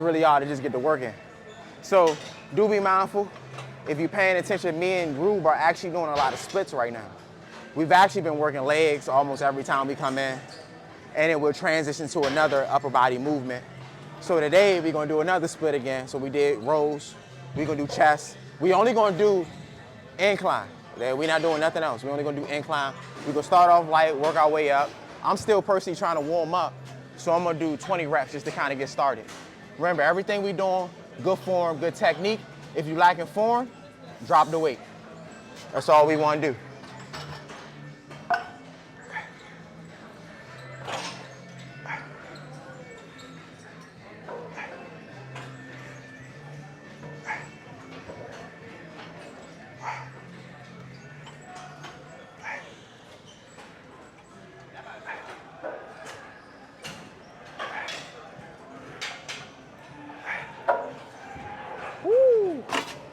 really are to just get to work in. So do be mindful. If you're paying attention, me and Rube are actually doing a lot of splits right now. We've actually been working legs almost every time we come in, and it will transition to another upper body movement. So today we're gonna do another split again. So we did rows, we're gonna do chest. We only gonna do incline. We're not doing nothing else. We're only gonna do incline. We're gonna start off light, work our way up. I'm still personally trying to warm up, so I'm gonna do 20 reps just to kind of get started. Remember, everything we doing, good form, good technique. If you lacking form, drop the weight. That's all we wanna do.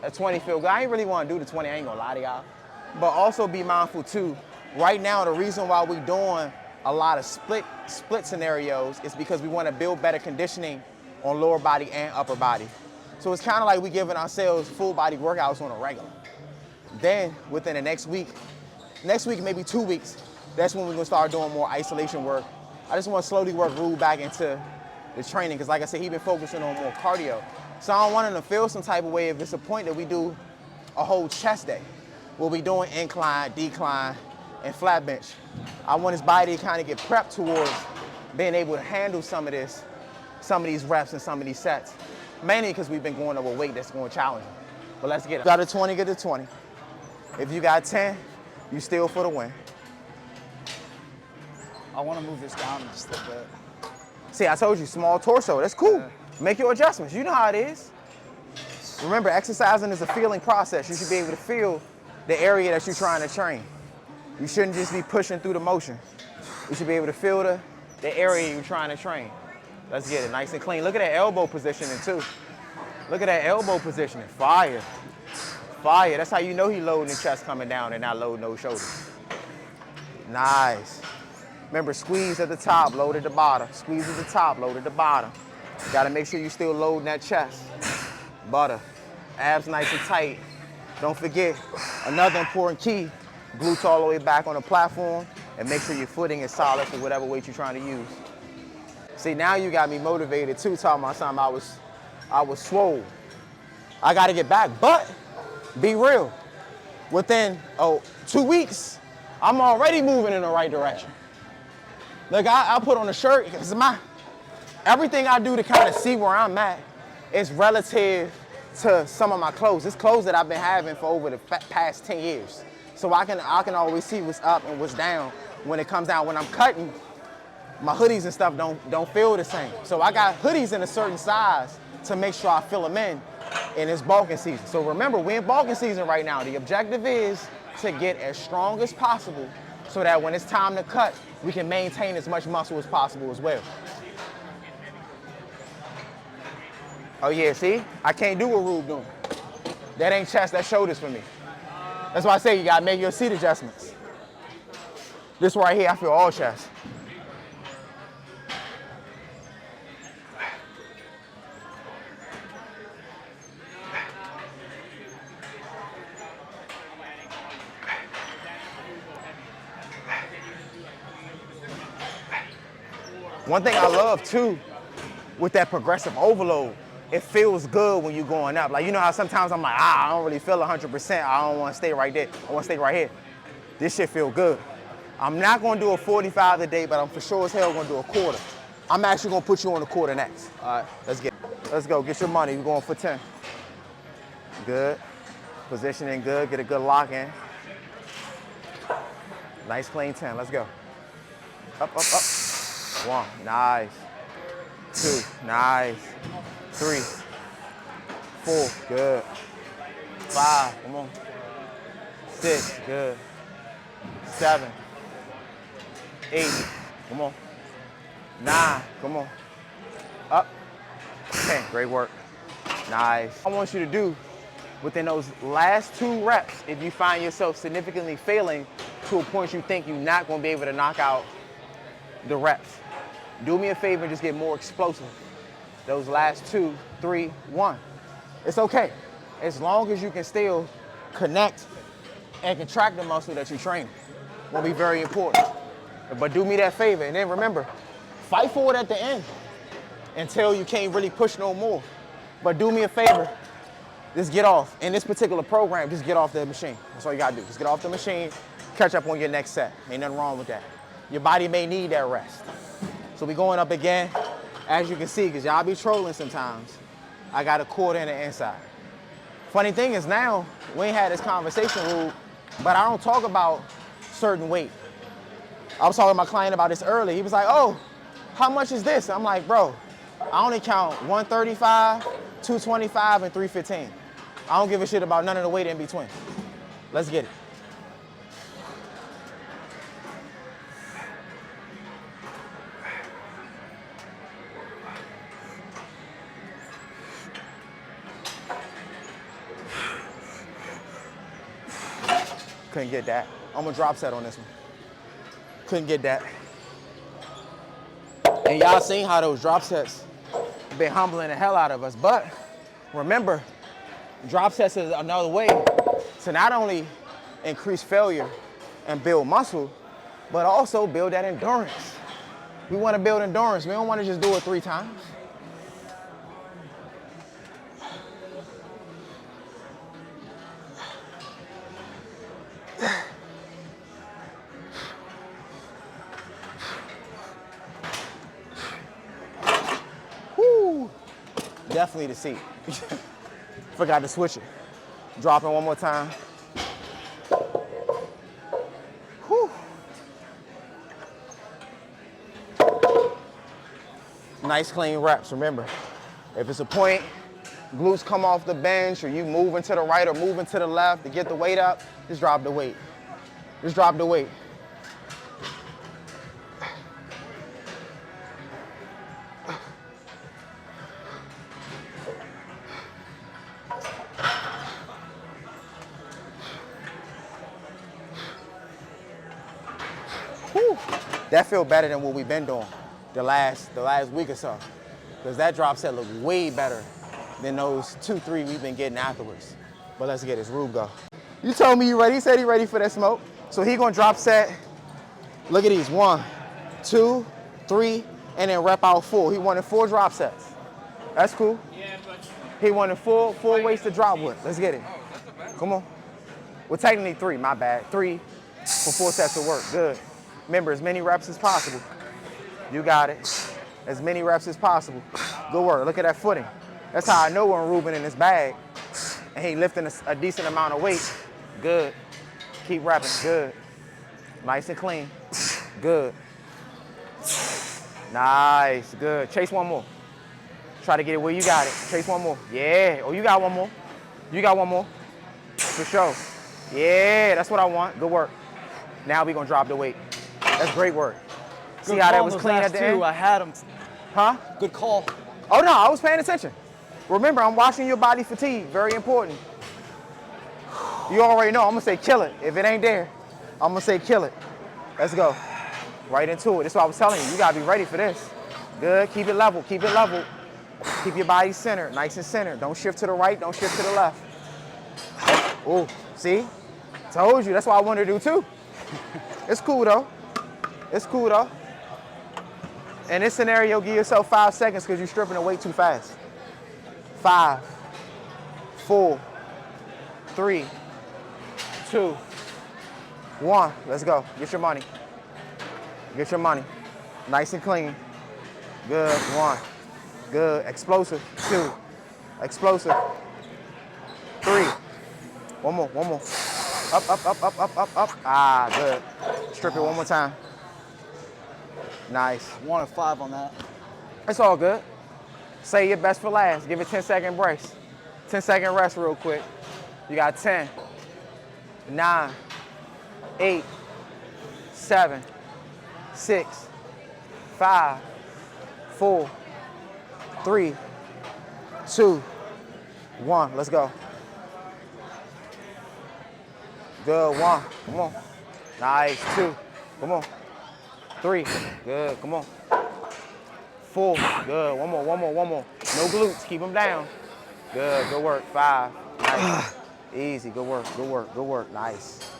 That 20 feel good. I ain't really want to do the 20, I ain't gonna lie to y'all. But also be mindful too. Right now, the reason why we're doing a lot of split scenarios is because we want to build better conditioning on lower body and upper body. So it's kind of like we giving ourselves full body workouts on a regular. Then within the next week, maybe 2 weeks, that's when we're gonna start doing more isolation work. I just want to slowly work Rube back into the training, because like I said, he's been focusing on more cardio. So I don't want him to feel some type of way if it's a point that we do a whole chest day. We'll be doing incline, decline, and flat bench. I want his body to kind of get prepped towards being able to handle some of these reps and some of these sets. Mainly because we've been going over weight that's going to challenge him. But let's get it. Got a 20, get a 20. If you got 10, you still for the win. I want to move this down just a little bit. See, I told you, small torso, that's cool. Yeah. Make your adjustments, you know how it is. Remember, exercising is a feeling process. You should be able to feel the area that you're trying to train. You shouldn't just be pushing through the motion. You should be able to feel the area you're trying to train. Let's get it nice and clean. Look at that elbow positioning too. Look at that elbow positioning, fire. Fire, that's how you know he loading the chest coming down and not loading those shoulders. Nice. Remember, squeeze at the top, load at the bottom. Squeeze at the top, load at the bottom. You gotta make sure you still loading that chest. Butter. Abs nice and tight. Don't forget, another important key, glutes all the way back on the platform, and make sure your footing is solid for whatever weight you're trying to use. See, now you got me motivated too, talking about something I was swole. I gotta get back, but be real. Within 2 weeks, I'm already moving in the right direction. Look, I put on a shirt, because everything I do to kind of see where I'm at is relative to some of my clothes. It's clothes that I've been having for over the past 10 years. So I can always see what's up and what's down when it comes down. When I'm cutting, my hoodies and stuff don't feel the same. So I got hoodies in a certain size to make sure I fill them in it's bulking season. So remember, we're in bulking season right now. The objective is to get as strong as possible so that when it's time to cut, we can maintain as much muscle as possible as well. Oh yeah, see? I can't do what Rube doing. That ain't chest, that's shoulders for me. That's why I say you gotta make your seat adjustments. This right here, I feel all chest. One thing I love too, with that progressive overload, it feels good when you're going up. Like, you know how sometimes I'm like, I don't really feel 100%. I don't want to stay right there. I want to stay right here. This shit feel good. I'm not going to do a 45 today, but I'm for sure as hell going to do a quarter. I'm actually going to put you on the quarter next. All right, let's go. Get your money. We're going for 10. Good. Positioning good. Get a good lock in. Nice clean 10. Let's go. Up, up, up. 1, nice. 2, nice. 3, 4, good. 5, come on. 6, good. 7, 8, come on. 9, come on. Up. 10, great work. Nice. I want you to do within those last 2 reps, if you find yourself significantly failing to a point you think you're not going to be able to knock out the reps, do me a favor and just get more explosive. those last 2, 3, 1. It's okay. As long as you can still connect and contract the muscle that you're training. Will be very important. But do me that favor, and then remember, fight for it at the end until you can't really push no more. But do me a favor, just get off. In this particular program, just get off the machine. That's all you gotta do. Just get off the machine, catch up on your next set. Ain't nothing wrong with that. Your body may need that rest. So we going up again, as you can see, because y'all be trolling sometimes. I got a quarter and an inside. Funny thing is now, we ain't had this conversation, Rube, but I don't talk about certain weight. I was talking to my client about this earlier. He was like, oh, how much is this? I'm like, bro, I only count 135, 225, and 315. I don't give a shit about none of the weight in between. Let's get it. Couldn't get that. I'm gonna drop set on this one. Couldn't get that. And y'all seen how those drop sets been humbling the hell out of us. But remember, drop sets is another way to not only increase failure and build muscle, but also build that endurance. We want to build endurance. We don't want to just do it 3 times. Definitely the seat. Forgot to switch it. Drop it one more time. Whew. Nice clean reps, remember. If it's a point, glutes come off the bench, or you moving to the right or moving to the left to get the weight up, just drop the weight. Just drop the weight. That feel better than what we've been doing the last week or so. Because that drop set looked way better than those 2, 3 we've been getting afterwards. But let's get this Rube go. You told me you ready. He said he ready for that smoke. So he gonna drop set. Look at these. 1, 2, 3, and then rep out 4. He wanted 4 drop sets. That's cool. Yeah, but He wanted 4 weights to drop with. Let's get it. Come on. Well, technically 3, my bad. 3 for 4 sets of work. Good. Remember, as many reps as possible. You got it. As many reps as possible. Good work. Look at that footing. That's how I know when Ruben in his bag and he lifting a decent amount of weight. Good. Keep repping. Good. Nice and clean. Good. Nice. Good. Chase one more. Try to get it where you got it. Chase one more. Yeah. Oh, you got one more. You got one more. For sure. Yeah, that's what I want. Good work. Now we're going to drop the weight. That's great work. See how that was clean at the end? I had him. Huh? Good call. Oh, no, I was paying attention. Remember, I'm watching your body fatigue. Very important. You already know. I'm going to say kill it. If it ain't there, I'm going to say kill it. Let's go. Right into it. That's what I was telling you. You got to be ready for this. Good. Keep it level. Keep it level. Keep your body centered. Nice and centered. Don't shift to the right. Don't shift to the left. Oh, see? Told you. That's what I wanted to do, too. It's cool, though. It's cool, though. In this scenario, give yourself 5 seconds because you're stripping the weight too fast. 5, 4, 3, 2, 1. Let's go. Get your money. Get your money. Nice and clean. Good. 1. Good. Explosive. 2. Explosive. 3. One more. One more. Up, up, up, up, up, up, up. Ah, good. Strip it one more time. Nice. 1 and 5 on that. It's all good. Say your best for last. Give it 10-second brace. 10-second rest real quick. You got 10, 9, 8, 7, 6, 5, 4, 3, 2, 1. Let's go. Good. 1. Come on. Nice. 2. Come on. 3. Good. Come on. 4. Good. One more. One more. One more. No glutes, keep them down. Good work, 5. Nice. Easy, good work, good work, good work, nice.